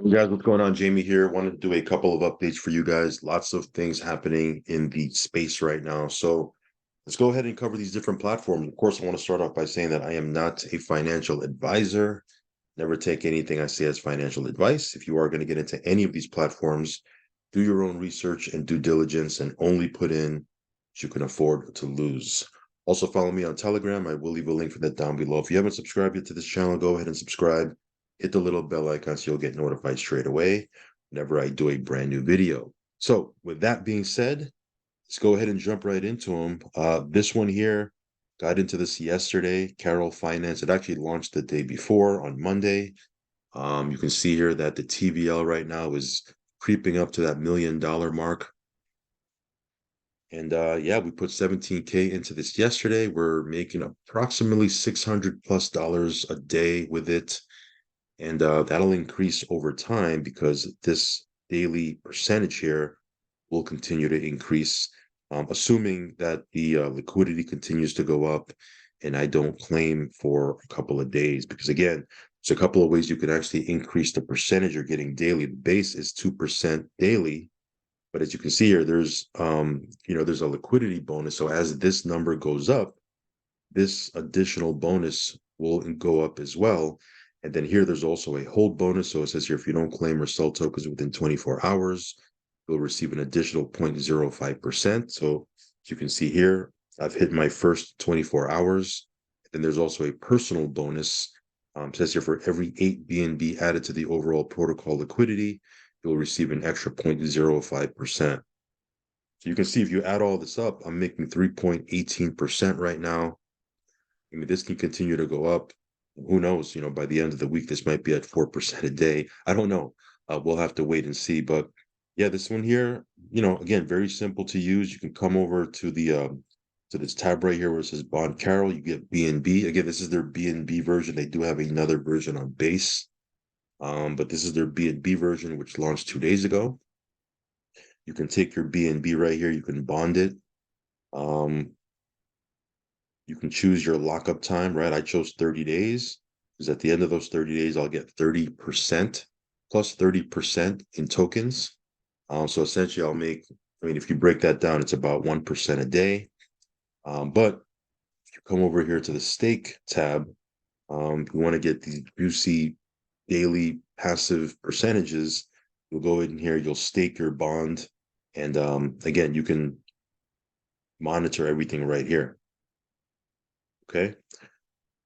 Hey guys, what's going on? Jamie here. Wanted to do a couple of updates for you guys. Lots of things happening in the space right now. So let's go ahead and cover these different platforms. Of course, I want to start off by saying that I am not a financial advisor. Never take anything I say as financial advice. If you are going to get into any of these platforms, do your own research and due diligence and only put in what you can afford to lose. Also, follow me on Telegram. I will leave a link for that down below. If you haven't subscribed yet to this channel, go ahead and subscribe. Hit the little bell icon so you'll get notified straight away whenever I do a brand new video. So, with that being said, let's go ahead and jump right into them. This one here, got into this yesterday. Carol Finance. It actually launched the day before on Monday. You can see here that the TVL right now is creeping up to that $1 million mark. And yeah, we put 17K into this yesterday. We're making approximately $600+ a day with it. And that'll increase over time because this daily percentage here will continue to increase, assuming that the liquidity continues to go up and I don't claim for a couple of days. Because again, there's a couple of ways you can actually increase the percentage you're getting daily. The base is 2% daily. But as you can see here, there's a liquidity bonus. So as this number goes up, this additional bonus will go up as well. And then here, there's also a hold bonus. So it says here, if you don't claim or sell tokens within 24 hours, you'll receive an additional 0.05%. So as you can see here, I've hit my first 24 hours. And then there's also a personal bonus. It says here for every 8 BNB added to the overall protocol liquidity, you'll receive an extra 0.05%. So you can see if you add all this up, I'm making 3.18% right now. I mean, this can continue to go up. Who knows? By the end of the week, this might be at 4% a day. I don't know. We'll have to wait and see. But yeah, this one here, again, very simple to use. You can come over to this tab right here where it says Bond Carol. You get BNB. Again, this is their BNB version. They do have another version on base, but this is their BNB version, which launched 2 days ago. You can take your BNB right here. You can bond it. You can choose your lockup time, right? I chose 30 days because at the end of those 30 days, I'll get 30% plus 30% in tokens. So essentially, if you break that down, it's about 1% a day. But if you come over here to the stake tab, you want to get these juicy daily passive percentages. You'll go in here, you'll stake your bond. And again, you can monitor everything right here. Okay.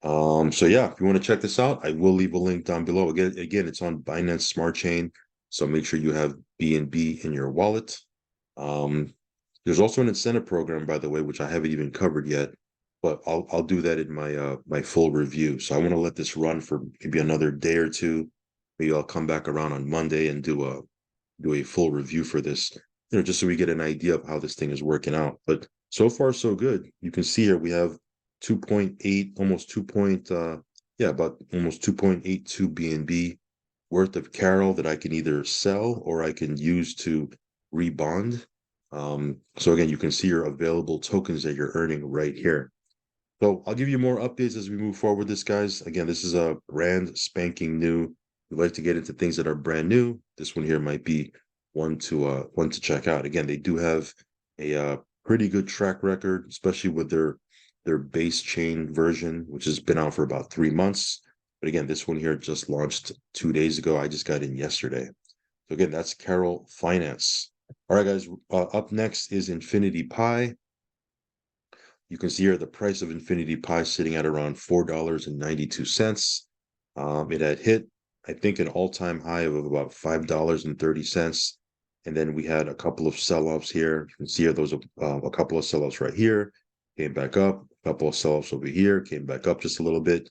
So yeah, if you want to check this out, I will leave a link down below. Again, it's on Binance Smart Chain. So make sure you have BNB in your wallet. There's also an incentive program, by the way, which I haven't even covered yet, but I'll do that in my full review. So I want to let this run for maybe another day or two. Maybe I'll come back around on Monday and do a full review for this, just so we get an idea of how this thing is working out. But so far, so good. You can see here we have 2.8, almost 2. About almost 2.82 BNB worth of Carol that I can either sell or I can use to rebond. So again, you can see your available tokens that you're earning right here. So I'll give you more updates as we move forward with this, guys. Again, this is a brand spanking new. We like to get into things that are brand new. This one here might be one to check out. Again, they do have a pretty good track record, especially with their base chain version, which has been out for about 3 months. But again, this one here just launched 2 days ago. I just got in yesterday. So again, that's Carol Finance. All right, guys, up next is Infinity Pi. You can see here the price of Infinity Pi sitting at around $4.92. It had hit, I think, an all-time high of about $5.30. And then we had a couple of sell-offs here. You can see here, those a couple of sell-offs right here, came back up, a couple of sell-offs over here, came back up just a little bit.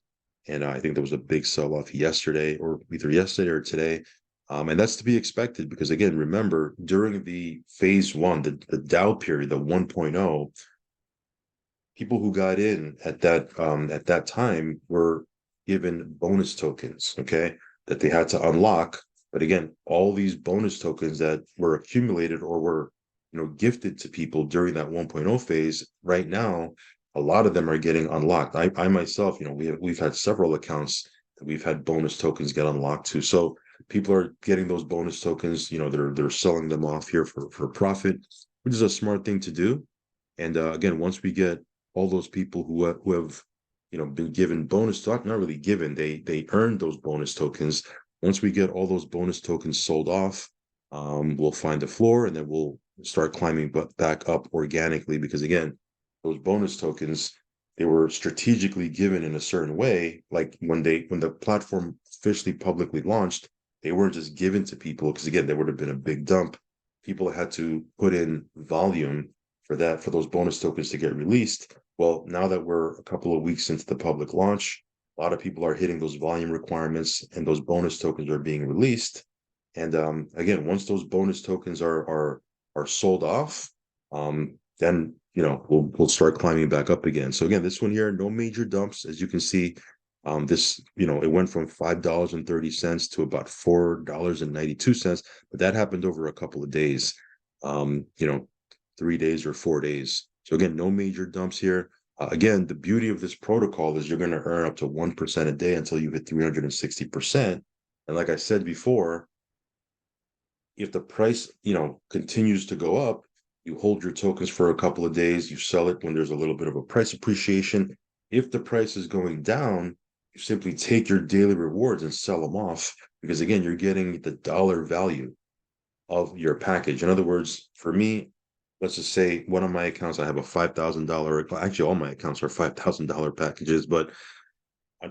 And I think there was a big sell-off yesterday, or either yesterday or today. And that's to be expected because, again, remember, during the phase one, the Dow period, the 1.0, people who got in at that time were given bonus tokens, okay, that they had to unlock. But again, all these bonus tokens that were accumulated or were gifted to people during that 1.0 phase, right now, a lot of them are getting unlocked. I myself, we've had several accounts that we've had bonus tokens get unlocked to. So people are getting those bonus tokens. They're selling them off here for profit, which is a smart thing to do. And again, once we get all those people who have been given bonus stock, not really given, they earned those bonus tokens. Once we get all those bonus tokens sold off, we'll find the floor, and then we'll start climbing back up organically, because again, those bonus tokens, they were strategically given in a certain way. Like when the platform officially publicly launched, they weren't just given to people, because again, there would have been a big dump. People had to put in volume for those bonus tokens to get released. Well, now that we're a couple of weeks into the public launch, a lot of people are hitting those volume requirements, and those bonus tokens are being released. And again, once those bonus tokens are sold off, then we'll start climbing back up again. So again, this one here, no major dumps, as you can see. This, it went from $5.30 to about $4.92, but that happened over a couple of days, 3 days or 4 days. So again, no major dumps here. Again, the beauty of this protocol is you're going to earn up to 1% a day until you hit 360%. And like I said before, if the price, continues to go up, you hold your tokens for a couple of days, you sell it when there's a little bit of a price appreciation. If the price is going down, you simply take your daily rewards and sell them off, because again, you're getting the dollar value of your package. In other words, for me, let's just say one of my accounts, I have a $5,000, actually all my accounts are $5,000 packages, but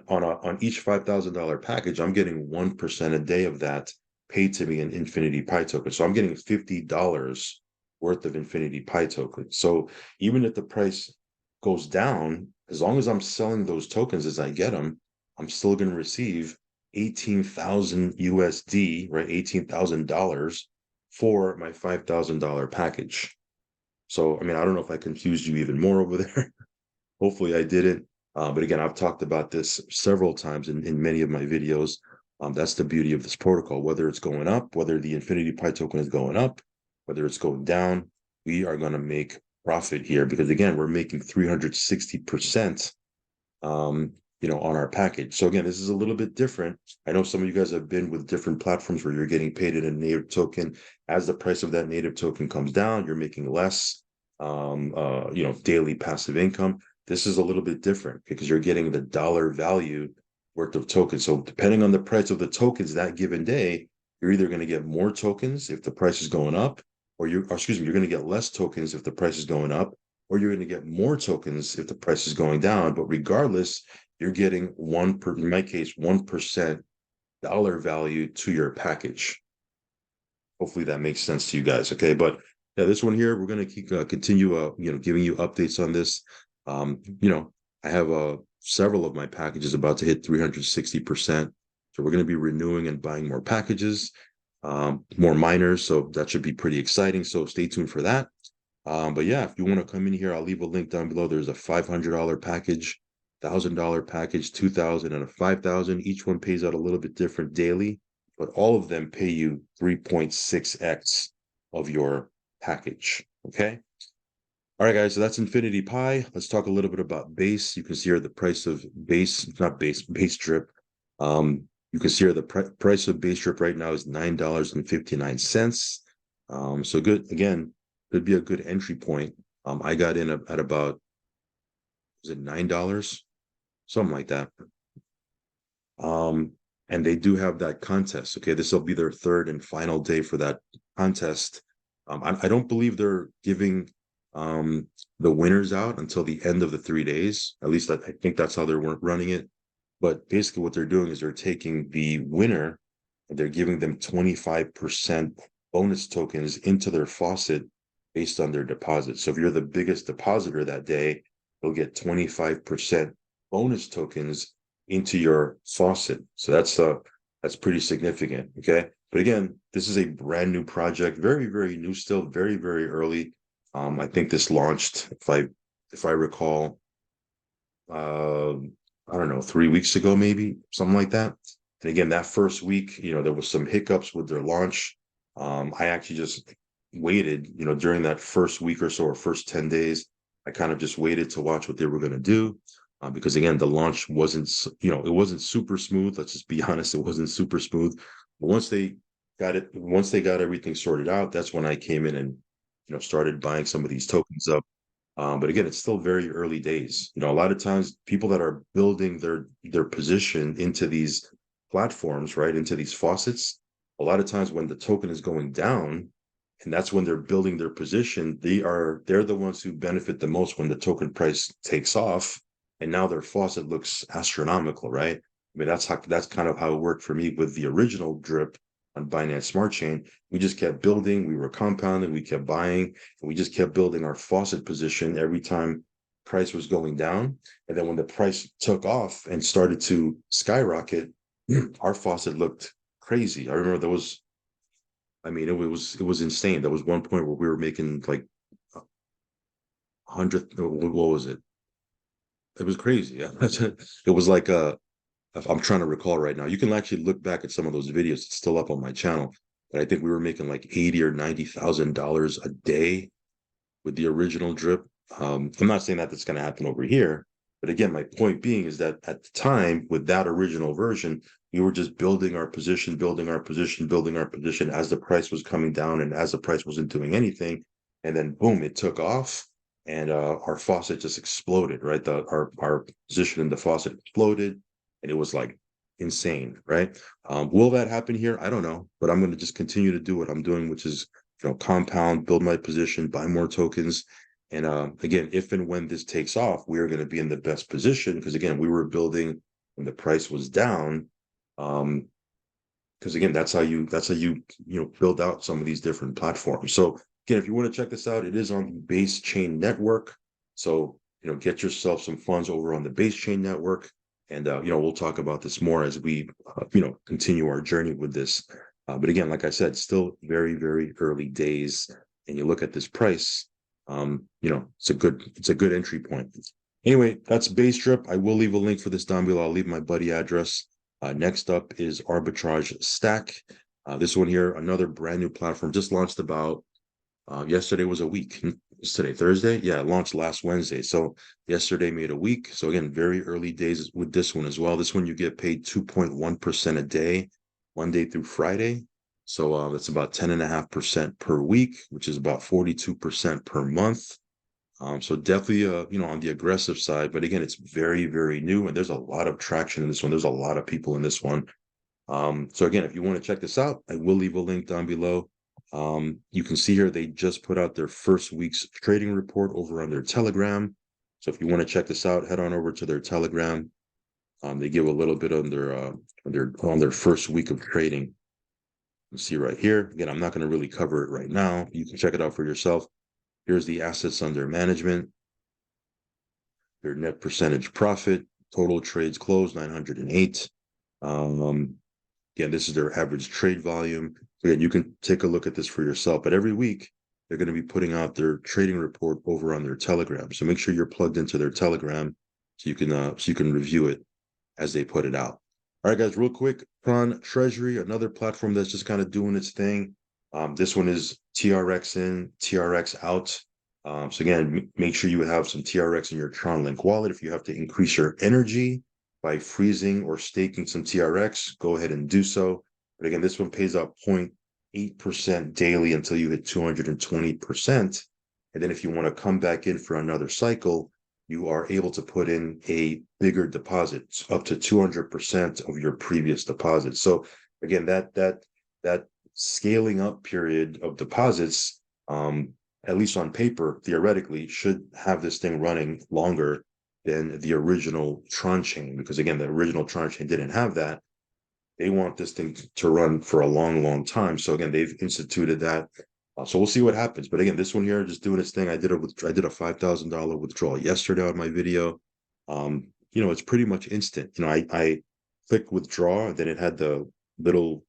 on each $5,000 package, I'm getting 1% a day of that paid to me in Infinity Pi tokens. So I'm getting $50 worth of Infinity Pi tokens. So even if the price goes down, as long as I'm selling those tokens as I get them, I'm still going to receive 18,000 USD, right? $18,000 for my $5,000 package. So, I mean, I don't know if I confused you even more over there. Hopefully I didn't. But again, I've talked about this several times in many of my videos. That's the beauty of this protocol. Whether it's going up, whether the Infinity Pi token is going up, whether it's going down, we are going to make profit here, because again, we're making 360%, on our package. So again, this is a little bit different. I know some of you guys have been with different platforms where you're getting paid in a native token. As the price of that native token comes down, you're making less, daily passive income. This is a little bit different, because you're getting the dollar value worth of tokens. So depending on the price of the tokens that given day, you're either going to get more tokens if the price is going up, or you're going to get less tokens if the price is going up, or you're going to get more tokens if the price is going down. But regardless, you're getting in my case, 1% dollar value to your package. Hopefully that makes sense to you guys. Okay. But yeah, this one here, we're going to continue, giving you updates on this. I have several of my packages about to hit 360%. So we're going to be renewing and buying more packages, more miners. So that should be pretty exciting. So stay tuned for that. But yeah, if you want to come in here, I'll leave a link down below. There's a $500 package, $1,000 package, 2,000, and a 5,000. Each one pays out a little bit different daily, but all of them pay you 3.6x of your package. Okay. All right, guys. So that's Infinity Pi. Let's talk a little bit about base. You can see here the price of bDrip. You can see here the price of bDrip right now is $9.59. So good. Again, could be a good entry point. I got in at about, was it $9? Something like that. And they do have that contest. Okay, this will be their third and final day for that contest. I don't believe they're giving the winners out until the end of the 3 days. At least I think that's how they're running it. But basically what they're doing is they're taking the winner and they're giving them 25% bonus tokens into their faucet based on their deposit. So if you're the biggest depositor that day, you'll get 25% bonus tokens into your faucet. So that's pretty significant. Okay. But again, this is a brand new project, very, very new still, very, very early. I think this launched, if I recall, I don't know, 3 weeks ago, maybe something like that. And again, that first week, there was some hiccups with their launch. I actually just waited, during that first week or so, or first 10 days, I kind of just waited to watch what they were going to do. Because again, the launch wasn't, it wasn't super smooth. Let's just be honest. It wasn't super smooth. Once they got everything sorted out, that's when I came in and started buying some of these tokens up. But again, it's still very early days. A lot of times people that are building their position into these platforms, right, into these faucets, a lot of times when the token is going down, and that's when they're building their position, they're the ones who benefit the most when the token price takes off, and now their faucet looks astronomical, right? I mean, that's kind of how it worked for me with the original drip on Binance Smart Chain. We just kept building, we were compounding, we kept buying, and we just kept building our faucet position every time price was going down. And then when the price took off and started to skyrocket, our faucet looked crazy. I remember it was insane. There was one point where we were making like 100. What was it? It was crazy. It was like I'm trying to recall right now. You can actually look back at some of those videos. It's still up on my channel. But I think we were making like $80,000 or $90,000 a day with the original drip. I'm not saying that that's going to happen over here, but again, my point being is that at the time with that original version, we were just building our position, building our position, building our position as the price was coming down and as the price wasn't doing anything, and then boom, it took off, and our faucet just exploded. Right, our position in the faucet exploded, and it was like insane. Right, will that happen here? I don't know, but I'm going to just continue to do what I'm doing, which is compound, build my position, buy more tokens. And again, if and when this takes off, we're going to be in the best position because again, we were building when the price was down. Because again, that's how you build out some of these different platforms. So again, if you want to check this out, it is on the Base Chain Network. So get yourself some funds over on the Base Chain Network, and we'll talk about this more as we continue our journey with this. But again, like I said, still very, very early days. And you look at this price, it's a good entry point. Anyway, that's bDrip. I will leave a link for this down below. I'll leave my buddy address. Next up is Arbitrage Stack. This one here, another brand new platform, just launched about yesterday was a week. It's today, Thursday? Yeah, it launched last Wednesday. So yesterday made a week. So again, very early days with this one as well. This one you get paid 2.1% a day, Monday through Friday. So that's about 10.5% per week, which is about 42% per month. So definitely, on the aggressive side. But again, it's very, very new, and there's a lot of traction in this one. There's a lot of people in this one. So again, if you want to check this out, I will leave a link down below. You can see here they just put out their first week's trading report over on their Telegram. So if you want to check this out, head on over to their Telegram. They give a little bit on their first week of trading. You see right here. Again, I'm not going to really cover it right now. You can check it out for yourself. Here's the assets under management, their net percentage profit, total trades closed 908. Again, this is their average trade volume. Again, you can take a look at this for yourself, but every week they're going to be putting out their trading report over on their Telegram. So make sure you're plugged into their Telegram so you can review it as they put it out. All right, guys, real quick, Tron Treasury, another platform that's just kind of doing its thing. This one is TRX in, TRX out. So again, make sure you have some TRX in your Tron Link wallet. If you have to increase your energy by freezing or staking some TRX, go ahead and do so. But again, this one pays out 0.8% daily until you hit 220%. And then if you want to come back in for another cycle, you are able to put in a bigger deposit, up to 200% of your previous deposit. So again, that scaling up period of deposits, at least on paper, theoretically, should have this thing running longer than the original Tron chain, because again, the original Tron chain didn't have that. They want this thing to run for a long, long time. So again, they've instituted that. So we'll see what happens. But again, this one here, just doing its thing. I did a $5,000 withdrawal yesterday on my video. It's pretty much instant. I clicked withdraw, and then it had the little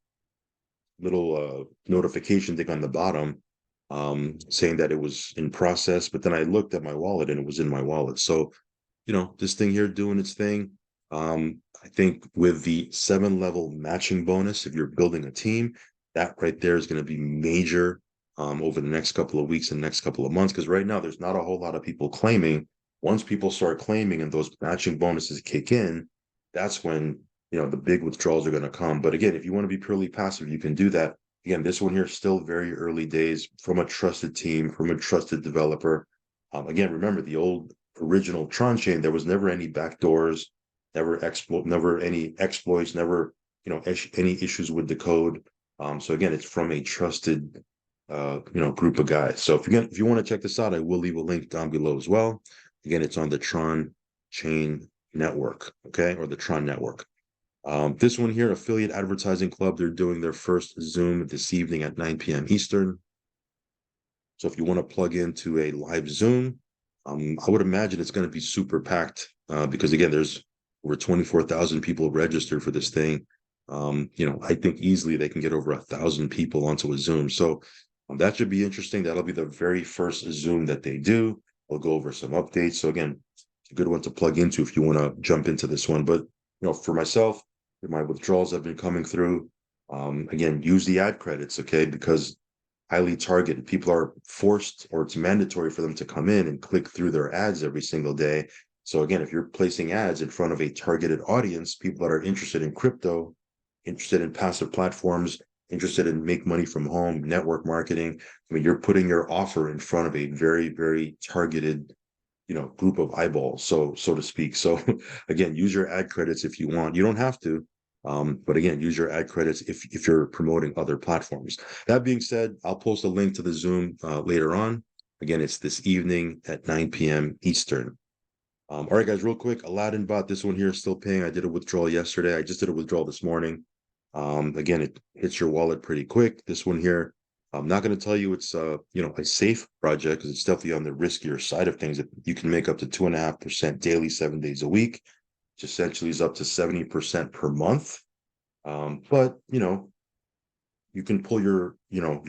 notification thing on the bottom saying that it was in process. But then I looked at my wallet and it was in my wallet. So this thing here doing its thing. I think with the 7-level matching bonus, if you're building a team, that right there is going to be major over the next couple of weeks and next couple of months. Because right now, there's not a whole lot of people claiming. Once people start claiming and those matching bonuses kick in, that's when the big withdrawals are going to come. But again, if you want to be purely passive, you can do that. Again, this one here is still very early days from a trusted team, from a trusted developer. Again, remember the old original Tron chain, there was never any backdoors, never any exploits, never, any issues with the code. So again, it's from a trusted, group of guys. So if you want to check this out, I will leave a link down below as well. Again, it's on the Tron chain network, okay, or the Tron network. This one here, Affiliate Advertising Club, they're doing their first Zoom this evening at 9 p.m. Eastern. So if you want to plug into a live Zoom, I would imagine it's going to be super packed because again, there's over 24,000 people registered for this thing. I think easily they can get over 1,000 people onto a Zoom. So that should be interesting. That'll be the very first Zoom that they do. We'll go over some updates. So again, it's a good one to plug into if you want to jump into this one. But for myself, my withdrawals have been coming through. Again, use the ad credits, okay? Because highly targeted. People are forced, or it's mandatory for them to come in and click through their ads every single day. So again, if you're placing ads in front of a targeted audience, people that are interested in crypto, interested in passive platforms, interested in make money from home, network marketing, I mean, you're putting your offer in front of a very, very targeted, group of eyeballs, so to speak. So again, use your ad credits if you want. You don't have to, but again, use your ad credits if you're promoting other platforms. That being said, I'll post a link to the Zoom later on. Again, it's this evening at 9 p.m. Eastern. All right, guys, real quick, Aladdin bot, this one here is still paying. I did a withdrawal yesterday. I just did a withdrawal this morning. Again, it hits your wallet pretty quick. This one here, I'm not going to tell you it's a safe project because it's definitely on the riskier side of things. You can make up to 2.5% daily, 7 days a week, which essentially is up to 70% per month. But you can pull your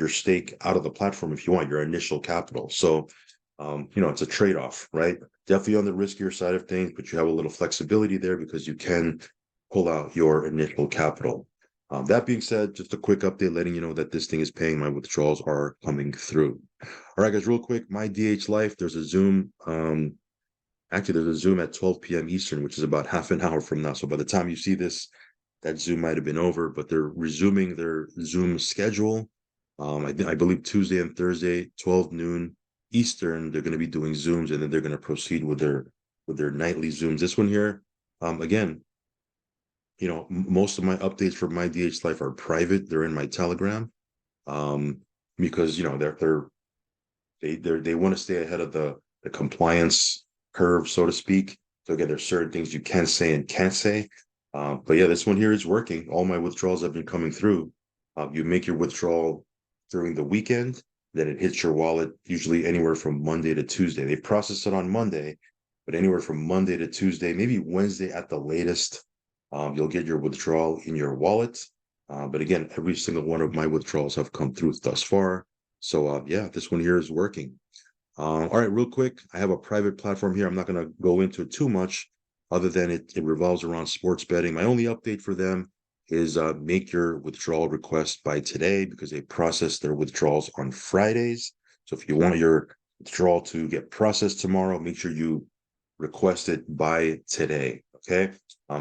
stake out of the platform if you want, your initial capital. So it's a trade-off, right? Definitely on the riskier side of things, but you have a little flexibility there because you can pull out your initial capital. That being said, just a quick update letting you know that this thing is paying. My withdrawals are coming through. All right, guys, real quick, my DH Life, there's a Zoom. Actually, there's a Zoom at 12 p.m. Eastern, which is about half an hour from now. So by the time you see this, that Zoom might have been over, but they're resuming their Zoom schedule. I believe Tuesday and Thursday, 12 noon Eastern, they're going to be doing Zooms, and then they're going to proceed with their nightly Zooms. This one here, again, most of my updates for my DH Life are private. They're in my Telegram, because they want to stay ahead of the compliance curve, so to speak. So again, there's certain things you can say and can't say. But yeah, this one here is working. All my withdrawals have been coming through. You make your withdrawal during the weekend, then it hits your wallet usually anywhere from Monday to Tuesday. They process it on Monday, but anywhere from Monday to Tuesday, maybe Wednesday at the latest, you'll get your withdrawal in your wallet. But again, every single one of my withdrawals have come through thus far. So yeah, this one here is working. All right, real quick, I have a private platform here. I'm not going to go into it too much other than it revolves around sports betting. My only update for them is make your withdrawal request by today because they process their withdrawals on Fridays. So if you want your withdrawal to get processed tomorrow, make sure you request it by today. Okay.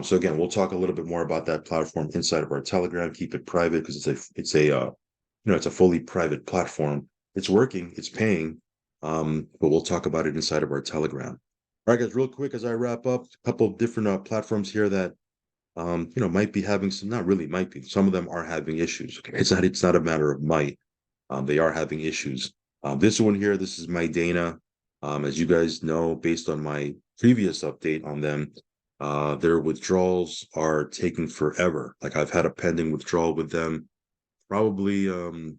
So again, we'll talk a little bit more about that platform inside of our Telegram. Keep it private because it's a fully private platform. It's working, it's paying, but we'll talk about it inside of our Telegram. All right, guys, real quick as I wrap up, a couple of different platforms here that might be having some, not really might be, some of them are having issues. Okay? It's not a matter of might. They are having issues. This one here, this is my Dana. As you guys know, based on my previous update on them, their withdrawals are taking forever. Like I've had a pending withdrawal with them probably, I don't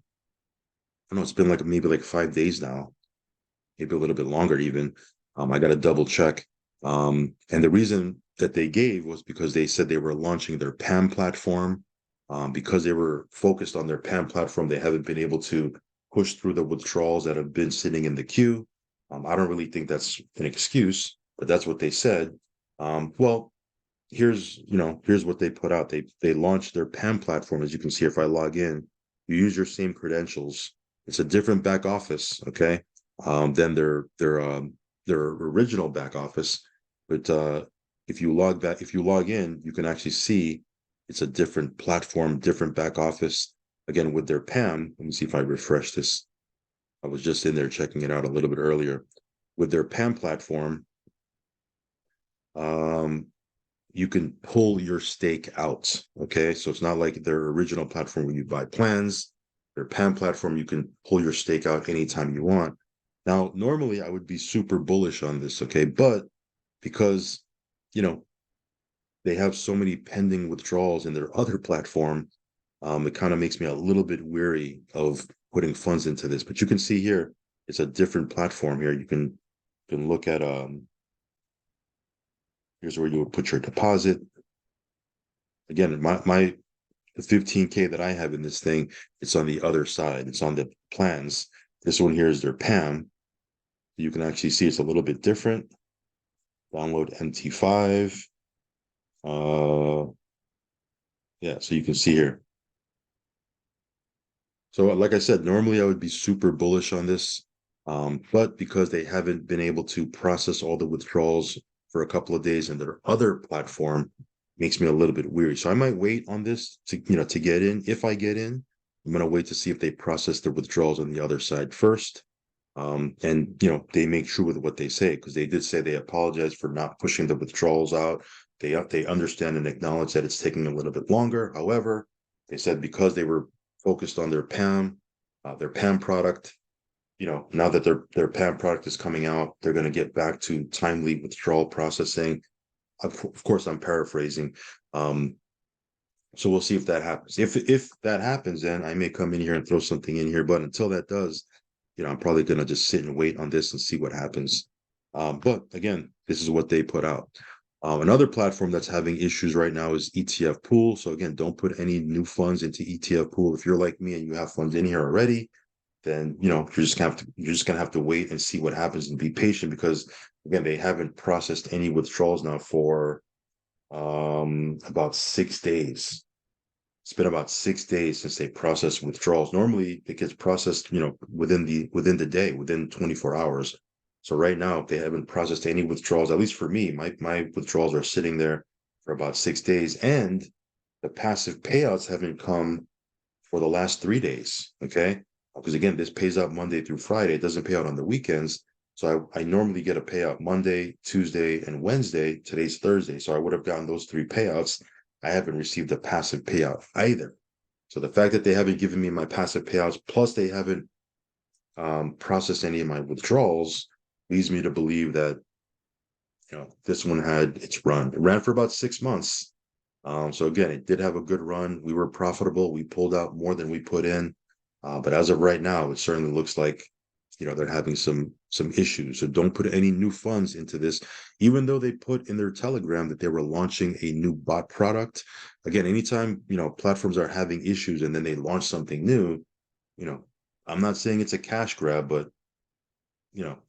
know, it's been maybe 5 days now, maybe a little bit longer even. I got to double check. And the reason that they gave was because they said they were launching their PAM platform. Because they were focused on their PAM platform, they haven't been able to push through the withdrawals that have been sitting in the queue. I don't really think that's an excuse, but that's what they said. Well, here's what they put out. They launched their PAM platform. As you can see, if I log in, you use your same credentials. It's a different back office, okay, than their original back office. But if you log in, you can actually see It's a different platform, different back office. Again, with their PAM, let me see if I refresh this. I was just in there checking it out a little bit earlier. With their PAM platform, you can pull your stake out. Okay. So it's not like their original platform where you buy plans. Their PAM platform, you can pull your stake out anytime you want. Now, normally I would be super bullish on this. Okay. But because, you know, they have so many pending withdrawals in their other platform, it kind of makes me a little bit weary of putting funds into this. But you can see here, it's a different platform here. You can look at here's where you would put your deposit. Again, my the 15K that I have in this thing, it's on the other side. It's on the plans. This one here is their PAM. You can actually see it's a little bit different. Download MT5. Yeah, so you can see here. So like I said, normally I would be super bullish on this, but because they haven't been able to process all the withdrawals for a couple of days in their other platform, makes me a little bit weary. So I might wait on this to get in. If I get in, I'm gonna wait to see if they process the withdrawals on the other side first. And they make true with what they say, because they did say they apologize for not pushing the withdrawals out. They understand and acknowledge that it's taking a little bit longer. However, they said because they were focused on their PAM product. Now that their PAM product is coming out, they're going to get back to timely withdrawal processing. Of course, I'm paraphrasing. So we'll see if that happens. If that happens, then I may come in here and throw something in here. But until that does, I'm probably going to just sit and wait on this and see what happens. But again, this is what they put out. Another platform that's having issues right now is ETF Pool. So again, don't put any new funds into ETF Pool. If you're like me and you have funds in here already, then you're just gonna have to wait and see what happens and be patient, because again, they haven't processed any withdrawals now for about 6 days. It's been about 6 days since they processed withdrawals. Normally it gets processed, within the day, within 24 hours. So right now, they haven't processed any withdrawals. At least for me, my withdrawals are sitting there for about 6 days, and the passive payouts haven't come for the last 3 days. Okay, because again, this pays out Monday through Friday. It doesn't pay out on the weekends. So I normally get a payout Monday, Tuesday, and Wednesday. Today's Thursday, so I would have gotten those 3 payouts. I haven't received a passive payout either. So the fact that they haven't given me my passive payouts, plus they haven't processed any of my withdrawals, leads me to believe that this one had its run. It ran for about 6 months. So again, it did have a good run. We were profitable. We pulled out more than we put in. But as of right now, it certainly looks like they're having some issues. So don't put any new funds into this, even though they put in their Telegram that they were launching a new bot product. Again, anytime platforms are having issues and then they launch something new, I'm not saying it's a cash grab, but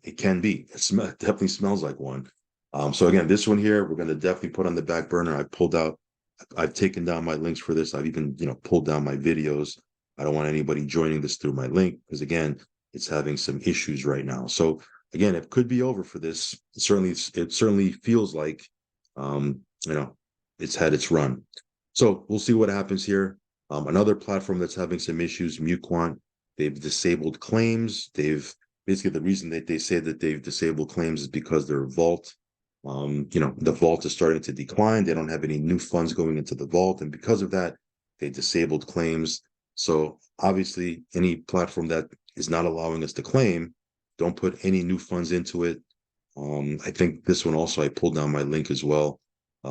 it can be. It definitely smells like one. So again, this one here, we're going to definitely put on the back burner. I've taken down my links for this. I've even, pulled down my videos. I don't want anybody joining this through my link, because again, it's having some issues right now. So again, it could be over for this. It certainly feels like, it's had its run. So we'll see what happens here. Another platform that's having some issues, MuQuant, they've disabled claims. Basically, the reason that they say that they've disabled claims is because their vault, the vault is starting to decline. They don't have any new funds going into the vault. And because of that, they disabled claims. So obviously, any platform that is not allowing us to claim, don't put any new funds into it. I think this one also, I pulled down my link as well.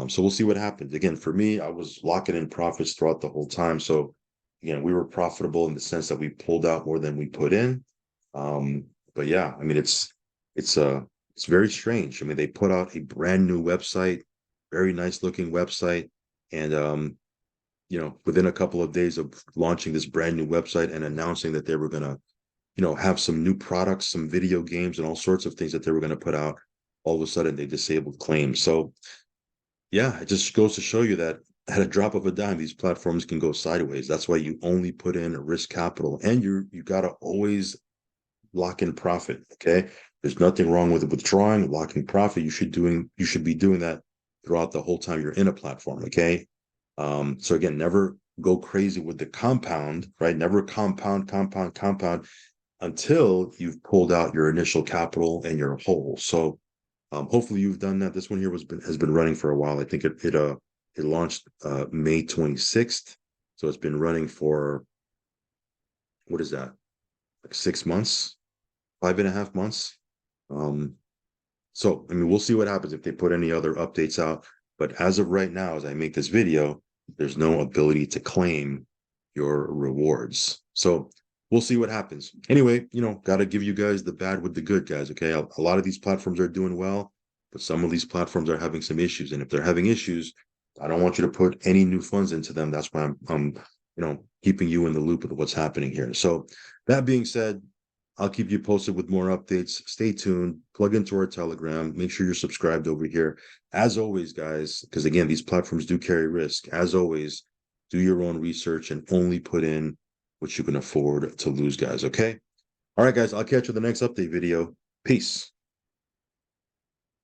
So we'll see what happens. Again, for me, I was locking in profits throughout the whole time. So again, we were profitable in the sense that we pulled out more than we put in. But yeah, I mean, it's very strange. I mean, they put out a brand new website, very nice looking website, and within a couple of days of launching this brand new website and announcing that they were gonna, have some new products, some video games, and all sorts of things that they were gonna put out, all of a sudden they disabled claims. So yeah, it just goes to show you that at a drop of a dime, these platforms can go sideways. That's why you only put in risk capital, and you gotta always lock in profit. Okay. There's nothing wrong with withdrawing, locking profit. You should be doing that throughout the whole time you're in a platform. Okay. So again, never go crazy with the compound, right? Never compound until you've pulled out your initial capital and your whole. So hopefully you've done that. This one here has been running for a while. I think it launched May 26th. So it's been running for, what is that? Like 6 months, 5.5 months. Um, so I mean, we'll see what happens if they put any other updates out. But as of right now, as I make this video, there's no ability to claim your rewards. So we'll see what happens. Anyway, got to give you guys the bad with the good, guys. Okay. A lot of these platforms are doing well, but some of these platforms are having some issues. And if they're having issues, I don't want you to put any new funds into them. That's why I'm keeping you in the loop with what's happening here. So that being said, I'll keep you posted with more updates. Stay tuned, plug into our Telegram, make sure you're subscribed over here. As always, guys, because again, these platforms do carry risk. As always, do your own research and only put in what you can afford to lose, guys. Okay. All right, guys, I'll catch you in the next update video. Peace.